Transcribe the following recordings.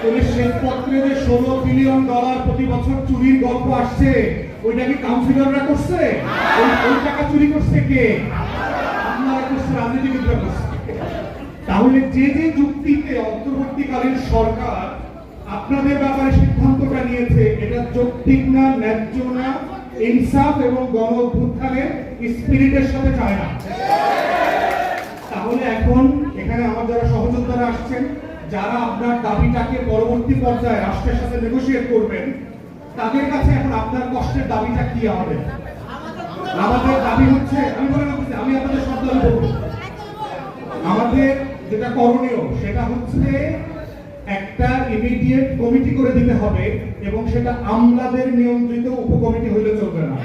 শ্বেতপত্রে যে $16 বিলিয়ন প্রতি বছর চুরির গল্প আসছে, ওইটা কি কাউন্সিলররা করছে? ওই টাকা চুরি করছে কে? আপনারা করছে, রাজনীতিবিদরা করছে। তাহলে যে যে যুক্তিতে অন্তর্বর্তীকালীন সরকার আপনাদের ব্যাপারে সিদ্ধান্তটা নিয়েছে, এটা যৌক্তিক না, ন্যায্য না, ইনসাফ এবং গণ অভ্যুত্থানের স্পিরিটের সাথে যায় না। তাহলে এখন এখানে আমার যারা সহযোদ্ধারা আসছেন, যারা আপনার দাবিটাকে পরবর্তী পর্যায়ে রাষ্ট্রের সাথে নেগোশিয়েট করবেন, তাদের কাছে এখন আপনার কষ্টের দাবিটা কি হবে? আমাদের দাবি হচ্ছে, আমি আপনাদের সব দাবি বলবো, আমাদের যেটা করণীয় সেটা হচ্ছে একটা ইমিডিয়েট কমিটি করে দিতে হবে, এবং সেটা আমলাদের নিয়ন্ত্রিত উপকমিটি হইলে চলবে না।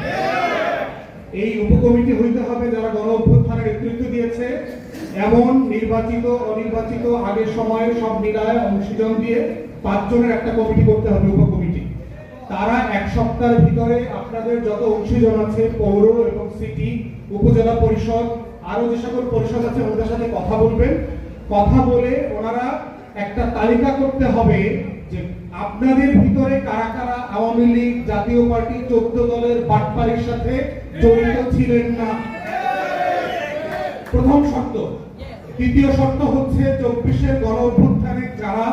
এই উপকমিটি হইতে হবে যারা গণ অভ্যুত্থানের নেতৃত্ব দিয়েছে, এমন নির্বাচিত অনির্বাচিত আগের সময়ে সব মিলায় অংশীজন দিয়ে 5 জনের একটা কমিটি করতে হবে, উপকমিটি। তারা 1 সপ্তাহের ভিতরে আপনাদের যত অংশীজন আছে, পৌর এবং সিটি, উপজেলা পরিষদ, আরো যে সকল পরিষদ আছে ওদের সাথে কথা বলবেন। কথা বলে ওনারা একটা তালিকা করতে হবে যে আপনাদের ভিতরে কারা কারা আওয়ামী লীগ, জাতীয় পার্টি, 14 দলের বাটপাড়ির সাথে জড়িত ছিলেন না, প্রথম শর্ত। দ্বিতীয় শর্ত হচ্ছে 24-এর গণ অভ্যুত্থানে যারা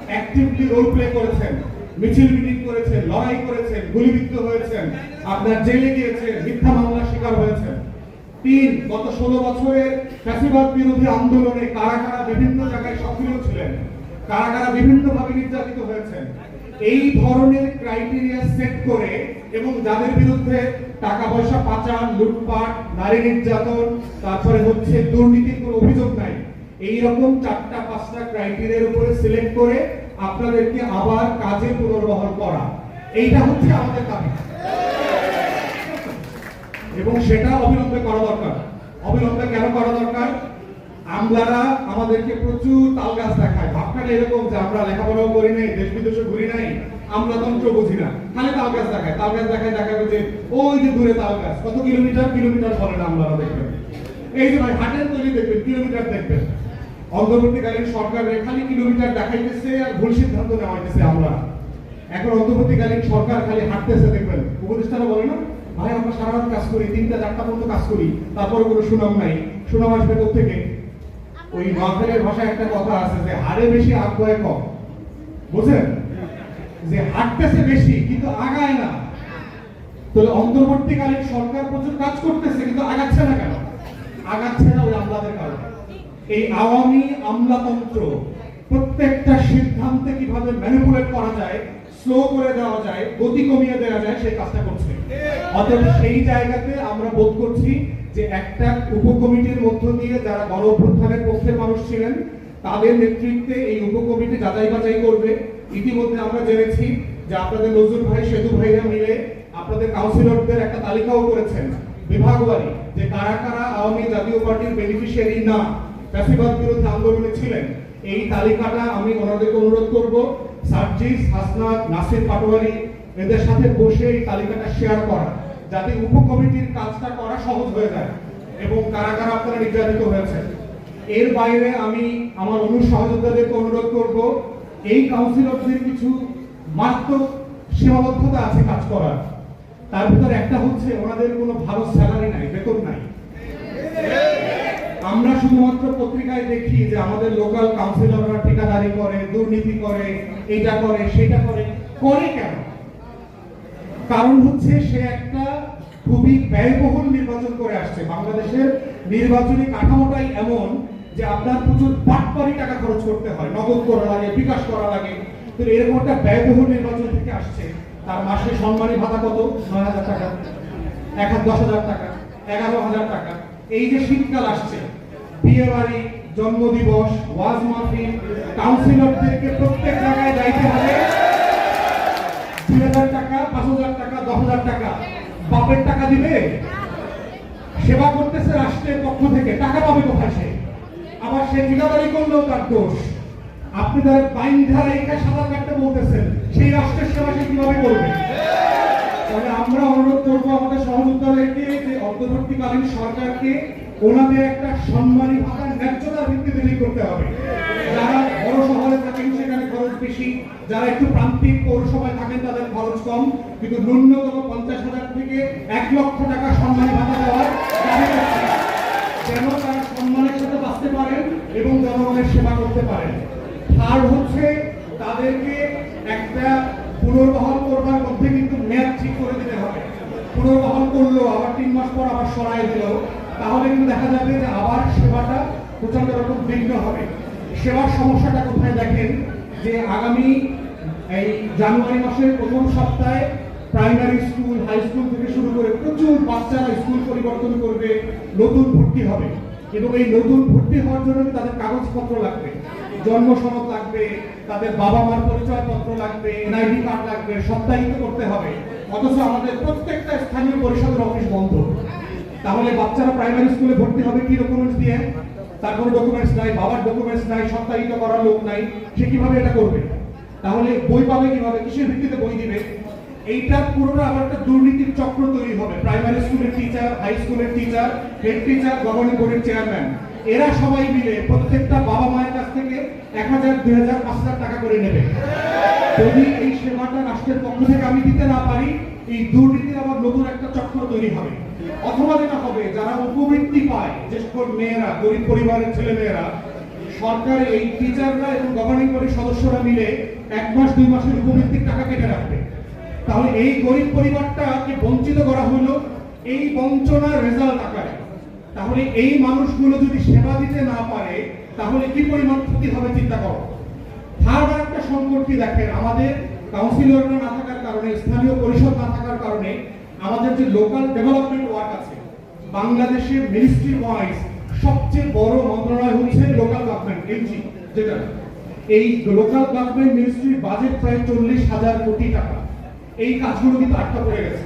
অ্যাক্টিভলি রোল প্লে করেছেন, মিছিল মিটিং করেছেন, লড়াই করেছেন, গুলিবিদ্ধ হয়েছেন, আপনার জেলে গিয়েছেন, মিথ্যা মামলার শিকার হয়েছেন। 3, গত 16 বছরের ফ্যাসিবাদ বিরোধী আন্দোলনে কারা কারা বিভিন্ন জায়গায় সক্রিয় ছিলেন, কারা কারা বিভিন্ন ভাবে নির্যাতিত হয়েছেন, এই ধরনের ক্রাইটেরিয়া সেট করে, এবং যাদের বিরুদ্ধে টাকা পয়সা পাচার, লুটপাট, নারী নির্যাতন, তারপরে হচ্ছে দুর্নীতির কোনো অভিযোগ নাই, এই রকম 4-5টা ক্রাইটেরিয়ার উপরে সিলেক্ট করে আপনাদেরকে আবার কাজে পুনর্বহাল করা, এইটা হচ্ছে আমাদের দাবি, এবং সেটা অবিলম্বে করা দরকার। অবিলম্বে কেন করা দরকার? আমলারা আমাদেরকে প্রচুর তাল গাছ দেখায়। ভাবখানে এরকম যে আমরা লেখাপড়াও করি নাই, দেশ বিদেশে ঘুরি নাই, আমলাতন্ত্র বুঝি না, খালি তাল গাছ দেখায়। তাল গাছ দেখাবে যে ওই যে দূরে তাল গাছ, কত কিলোমিটার বলে না, আমলারা দেখবেন। এই যে ভাই হাটের তৈরি দেখবেন, কিলোমিটার দেখবেন। অন্তর্বর্তীকালীন সরকারের খালি কিলোমিটার দেখাইতেছে আর ভুল সিদ্ধান্ত নেওয়া হইতেছে আমলারা। এখন অন্তর্বর্তীকালীন সরকার খালি হাঁটতেছে, দেখবেন উপদেষ্টারা বলে না, ভাই আমরা সারা রাত কাজ করি, 3টা-4টা পর্যন্ত কাজ করি, তারপরে কোনো সুনাম নাই। সুনাম আসবে থেকে? ওই নোয়াখালীর ভাষায় একটা কথা আছে যে হাড়ে বেশি আগ্রহে কম, বুঝেন? যে হাঁটতেছে বেশি কিন্তু আগায় না। তাহলে অন্তর্বর্তীকালীন সরকার প্রচুর কাজ করতেছে কিন্তু আগাচ্ছে না কেন? আগাচ্ছে না ওই আমলাদের কারণে। এই আওয়ামী আমলাতন্ত্র প্রত্যেকটা সিদ্ধান্তে কিভাবে ম্যানিপুলেট করা যায়, স্লো করে দেওয়া যায়, গতি কমিয়ে দেওয়া যায়, সেই কাজটা করছে। অতএব সেই জায়গাতে আমরা বোধ করছি যে একটা উপকমিটির মধ্য দিয়ে যারা গণ অভ্যুত্থানের পক্ষের মানুষ ছিলেন তাদের নেতৃত্বে এই উপকমিটি যাচাই বাছাই করবে। ইতিমধ্যে আমরা জেনেছি যে আপনাদের নজরুল ভাই, সেতু ভাইরা মিলে আপনাদের কাউন্সিলরদের একটা তালিকাও করেছেন বিভাগওয়ারি, যে কারা কারা আওয়ামী জাতীয় পার্টির বেনিফিশিয়ারি না, ফ্যাসিবাদ বিরোধী আন্দোলনে ছিলেন। এই তালিকাটা আমি ওনাদেরকে অনুরোধ করব, সার্জিস, হাসনাত, নাসির পাটোয়ারি এদের সাথে বসে এই তালিকাটা শেয়ার করা, যাতে উপকমিটির কাজটা করা সহজ হয়ে যায়, এবং কারা কারা আপনারা নির্যাতিত হয়েছে। এর বাইরে আমি আমার সহযোদ্ধাদেরকে অনুরোধ করব, এই কাউন্সিলরদের কিছু মাত্র সীমাবদ্ধতা আছে কাজ করার। তার ভিতরে একটা হচ্ছে ওনাদের কোনো ভালো স্যালারি নাই, বেতন নাই। আমরা শুধুমাত্র পত্রিকায় দেখি যে আমাদের লোকাল কাউন্সিলররা ঠিকাদারি করে, দুর্নীতি করে, এইটা করে, সেটা করে। কেন? কারণ হচ্ছে সে একটা খুবই ব্যয়বহুল নির্বাচন করে আসছে। বাংলাদেশের নির্বাচনী কাঠামোটাই এমন যে আপনার প্রচুর বাটপারি টাকা খরচ করতে হয়, নগদ করা লাগে, বিকাশ করা লাগে। তো এরকম একটা ব্যয়বহুল নির্বাচন থেকে আসছে। তার মাসে সম্মানী ভাতা কত? 9,000 টাকা, 10,000 টাকা, 11,000 টাকা। এই যে শীতকাল আসছে, বিয়ে বাড়ি, জন্মদিবস, ওয়াজ মাহফিল, কাউন্সিলরদেরকে প্রত্যেক জায়গায় যাইতে হবে। 2,000 টাকা, 5,000 টাকা, 10,000 টাকা বাপের টাকা দিবে? সেবা করতেছে রাষ্ট্রের পক্ষ থেকে, টাকা পাবে কোথায় সে? আবার সে ঠিকাদারি করলেও তার দোষ। আপনি তার বাইন্ধা রেখে সাঁতার কাটতে বলতেছেন, সেই রাষ্ট্রের সেবা সে কিভাবে করবে? তাহলে আমরা অনুরোধ করবো আমাদের সহযোদ্ধাদেরকে যে অন্তর্বর্তীকালীন সরকারকে ওনাদের একটা সম্মানী ভাতার ন্যায্যতার ভিত্তিতে করতে হবে। যারা বড় শহরে থাকেন সেখানে খরচ বেশি, যারা একটু প্রান্তিক পৌরসভায় থাকেন তাদের খরচ কম, কিন্তু ন্যূনতম 50,000 থেকে 1 লক্ষ টাকা সম্মানী ভাতা দেওয়ার দাবি করছি, যেন তারা সম্মানের সাথে বাঁচতে পারেন এবং জনগণের সেবা করতে পারেন। আর হচ্ছে তাদেরকে একটা পুনর্বহাল করবার মধ্যে কিন্তু মেয়াদ ঠিক করে দিতে হবে। পুনর্বহাল করলো আবার 3 মাস পর আবার সরাই দিল, তাহলে কিন্তু দেখা যাবে যে আবার সেবাটা প্রচন্ড রকম বিঘ্ন হবে। সেবার সমস্যাটা কোথায় দেখেন, যে আগামী এই জানুয়ারি মাসের প্রথম সপ্তাহে প্রাইমারি স্কুল, হাই স্কুল থেকে শুরু করে প্রচুর বাচ্চারা স্কুল পরিবর্তন করবে, নতুন ভর্তি হবে, এবং এই নতুন ভর্তি হওয়ার জন্য তাদের কাগজপত্র লাগবে, জন্ম সনদ লাগবে, তাদের বাবা মার পরিচয়পত্র লাগবে, এনআইডি কার্ড লাগবে, সত্যায়িত করতে হবে। অথচ আমাদের প্রত্যেকটা স্থানীয় পরিষদের অফিস বন্ধ। তাহলে বাচ্চারা প্রাইমারি স্কুলে ভর্তি হবে কি ডকুমেন্টস দিয়ে? তার কোনো ডকুমেন্টস নাই, বাবার ডকুমেন্টস নাই, সত্যায়িত করার লোক নাই, সে কিভাবে এটা করবে? তাহলে বই পাবে কিভাবে? কিসের ভিত্তিতে বই দিবে? এইটা পুরোটা আবার একটা দুর্নীতির চক্র তৈরি হবে। প্রাইমারি স্কুলের টিচার, হাই স্কুলের টিচার, হেড টিচার, গভর্নিং বোর্ডের চেয়ারম্যান, এরা সবাই মিলে প্রত্যেকটা বাবা মায়ের কাছ থেকে 1,000, 2,000, 5,000 টাকা করে নেবে। যদি এই সেবাটা রাষ্ট্রের পক্ষ থেকে আমি দিতে না পারি, এই দুর্নীতির আবার নতুন একটা চক্র তৈরি হবে। অথবা যেটা হবে, যারা উপবৃত্তি পায়, যে সকল মেয়েরা, গরিব পরিবারের ছেলে মেয়েরা, সরকার এই টিচাররা এবং গভর্নিং বডির সদস্যরা মিলে 1 মাস 2 মাসের উপবৃত্তির টাকা কেটে রাখবে। তাহলে এই গরিব পরিবারটাকে বঞ্চিত করা হলো এই বঞ্চনার রেজাল্ট আকারে। তাহলে এই মানুষগুলো যদি সেবা দিতে না পারে, তাহলে কি পরিমাণ ক্ষতি হবে চিন্তা করো। থার্ড একটা সংকট কি দেখেন, আমাদের কাউন্সিলররা না থাকার কারণে, স্থানীয় পরিষদ না থাকার কারণে আমাদের যে লোকাল ডেভেলপমেন্ট ওয়ার্ক আছে, বাংলাদেশের মিনিস্ট্রি ওয়াইজ সবচেয়ে বড় মন্ত্রণালয় হচ্ছে লোকাল গভর্নমেন্ট, এলজি, যেটা এই লোকাল গভর্নমেন্ট মিনিস্ট্রির বাজেট প্রায় 40,000 কোটি টাকা। এই কাজগুলো কিন্তু আটকা পড়ে গেছে।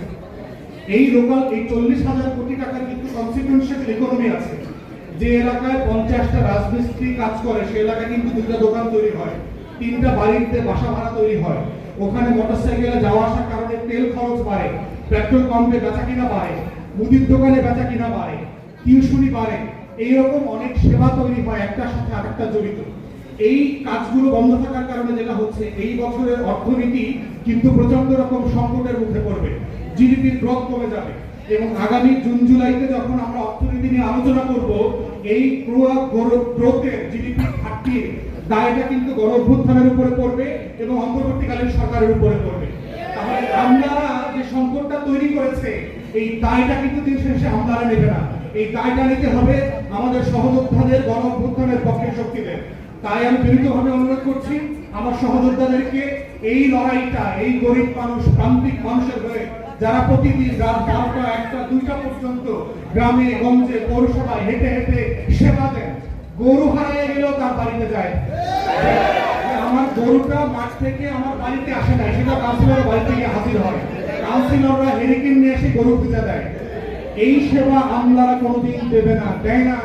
এই 40,000 কোটি টাকার কিন্তু কনসিকুয়েন্সিয়াল ইকোনমি আছে। যে এলাকায় 50টা রাজমিস্ত্রি কাজ করে, সেই এলাকায় কিন্তু 2টা দোকান তৈরি হয়, 3টা বাড়িতে বাসা ভাড়া তৈরি হয়। ওখানে মোটরসাইকেলে যাওয়া আসার কারণে তেল খরচ বাড়ে, পেট্রোল পাম্পে বেচা কিনা বাড়ে, মুদির দোকানে বেচা কিনা বাড়ে, টিউশনি বাড়ে। এইরকম অনেক সেবা তৈরি হয়, একটার সাথে আরেকটা জড়িত। এই কাজগুলো বন্ধ থাকার কারণে যেটা হচ্ছে, এই বছরের অর্থনীতি কিন্তু প্রচন্ড রকম সংকটের মুখে পড়বে, জিডিপির গ্রোথ কমে যাবে। এবং আগামী জুন জুলাইতে যখন আমরা অর্থনীতি নিয়ে আলোচনা করব, এই গ্রোথের জিডিপি ঘাটতির দায়টা কিন্তু গণঅভ্যুত্থানের উপরে পড়বে এবং অন্তর্বর্তীকালীন সরকারের উপরে পড়বে। তাহলে আমলারা যে সংকটটা তৈরি করেছে, এই দায়টা কিন্তু দিন শেষে আমলারা নেবে না, এই দায়টা নিতে হবে আমাদের সহযোদ্ধাদের, গণঅভ্যুত্থানের পক্ষের শক্তিদের। তাই আমি বিনীতভাবে অনুরোধ করছি আমার সহযোদ্ধাদেরকে এই লড়াইটা, এই গরিব মানুষ, প্রান্তিক মানুষের হয়ে, যারা প্রতিদিন রাত 12টা, 1টা, 2টা পর্যন্ত গ্রামে গঞ্জে পৌরসভায় হেঁটে হেঁটে সেবা দেন, গরু হারিয়ে গেলেও তার বাড়িতে যায়। আমার গরুটা মাঠ থেকে আমার বাড়িতে আসে না, সেটা কাউন্সিলরের বাড়িতে গিয়ে হাজির হয়, কাউন্সিলররা হেরিকেন নিয়ে এসে গরু খুঁজে দেয়। এই সেবা আমলারা কোনোদিন দেবে না, দেয় না,